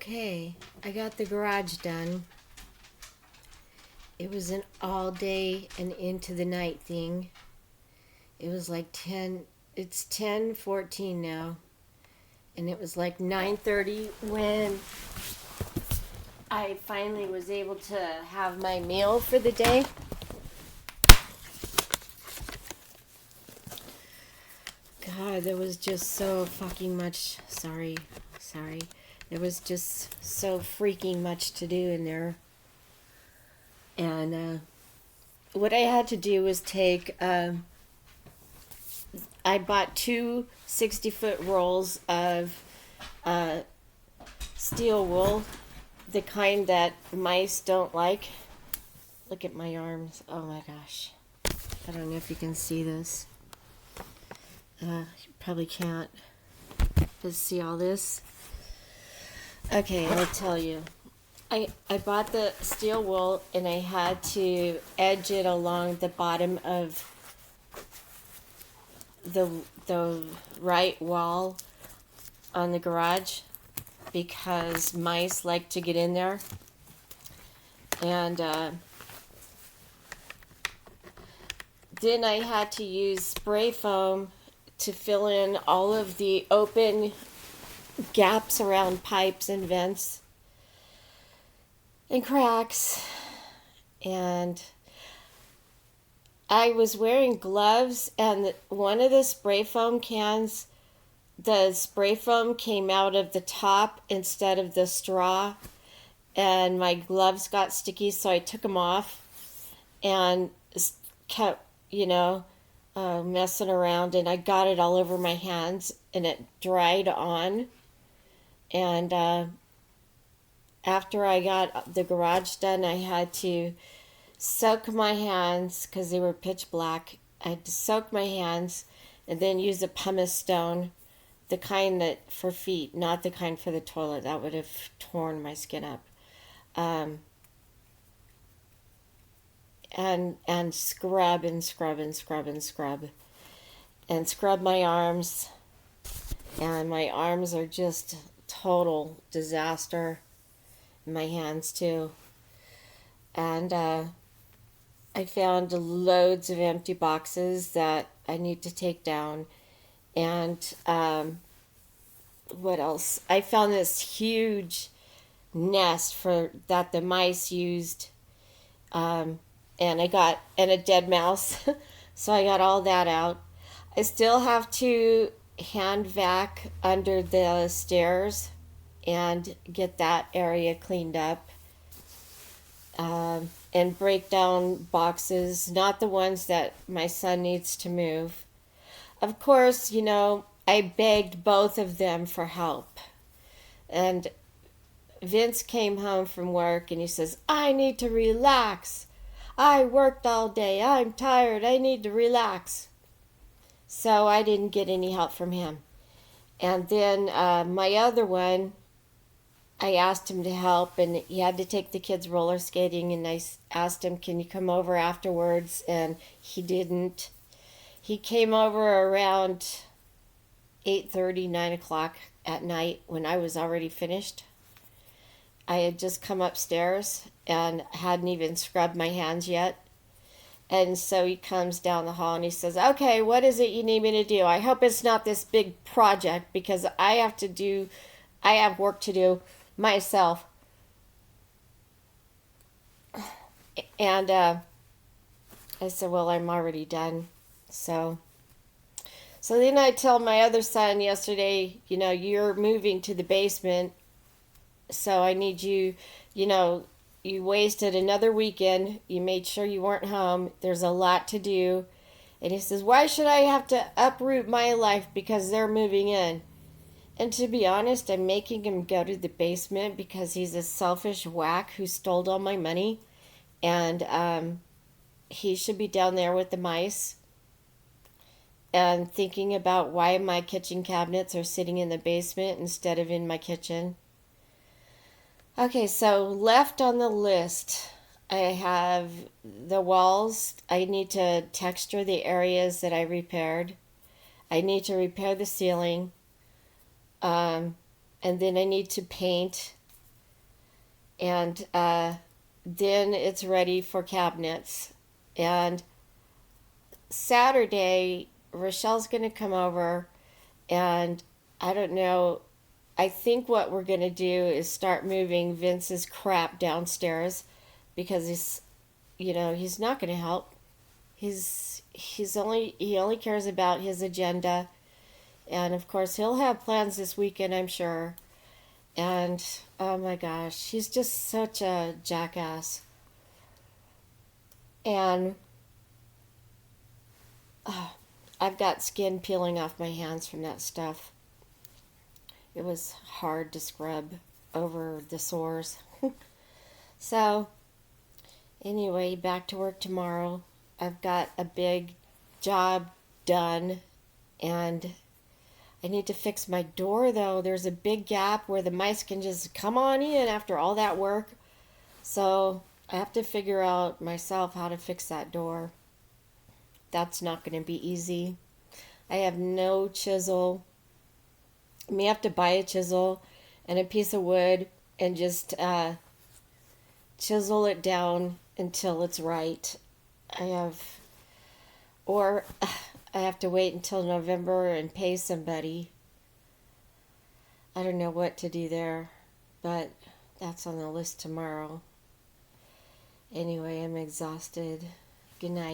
Okay, I got the garage done. It was an all day and into the night thing. It was like 10, it's 10:14 now. And it was like 9:30 when I finally was able to have my meal for the day. God, there was just so fucking much. Sorry. There was just so freaking much to do in there. And what I had to do was take, I bought two 60-foot rolls of steel wool, the kind that mice don't like. Look at my arms. Oh my gosh. I don't know if you can see this. You probably can't. Just see all this? Okay, I'll tell you. I bought the steel wool and I had to edge it along the bottom of the right wall on the garage because mice like to get in there. And then I had to use spray foam to fill in all of the open gaps around pipes and vents and cracks. And I was wearing gloves, and one of the spray foam cans, the spray foam came out of the top instead of the straw, and my gloves got sticky, so I took them off and kept, messing around, and I got it all over my hands, and it dried on. And after I got the garage done, I had to soak my hands because they were pitch black. I had to soak my hands and then use a pumice stone, the kind that for feet, not the kind for the toilet. That would have torn my skin up. And scrub and scrub and scrub and scrub and scrub my arms. And my arms are just total disaster. My hands too. And I found loads of empty boxes that I need to take down. And what else? I found this huge nest that the mice used. And a dead mouse. So I got all that out. I still have to hand vac under the stairs and get that area cleaned up. And break down boxes, not the ones that my son needs to move. Of course, I begged both of them for help. And Vince came home from work and he says, I need to relax. I worked all day. I'm tired. I need to relax. So I didn't get any help from him. And then my other one, I asked him to help, and he had to take the kids roller skating, and I asked him, can you come over afterwards? And he didn't. He came over around 8:30, 9 o'clock at night when I was already finished. I had just come upstairs and hadn't even scrubbed my hands yet. And so he comes down the hall and he says, okay, what is it you need me to do? I hope it's not this big project because I have work to do myself. And I said, well, I'm already done. So then I told my other son yesterday, you're moving to the basement. So I need you, you wasted another weekend. You made sure you weren't home. There's a lot to do. And he says, why should I have to uproot my life because they're moving in? And to be honest, I'm making him go to the basement because he's a selfish whack who stole all my money. And he should be down there with the mice and thinking about why my kitchen cabinets are sitting in the basement instead of in my kitchen. Okay, so left on the list, I have the walls. I need to texture the areas that I repaired. I need to repair the ceiling. And then I need to paint And then it's ready for cabinets. And Saturday, Rochelle's going to come over, and I don't know. I think what we're going to do is start moving Vince's crap downstairs because he's not going to help. He only cares about his agenda, and of course he'll have plans this weekend, I'm sure. And oh my gosh, he's just such a jackass. And oh, I've got skin peeling off my hands from that stuff. It was hard to scrub over the sores. So, anyway, back to work tomorrow. I've got a big job done, and I need to fix my door though. There's a big gap where the mice can just come on in after all that work. So, I have to figure out myself how to fix that door. That's not going to be easy. I have no chisel. I may have to buy a chisel and a piece of wood and just chisel it down until it's right. I have, or I have to wait until November and pay somebody. I don't know what to do there, but that's on the list tomorrow. Anyway, I'm exhausted. Good night.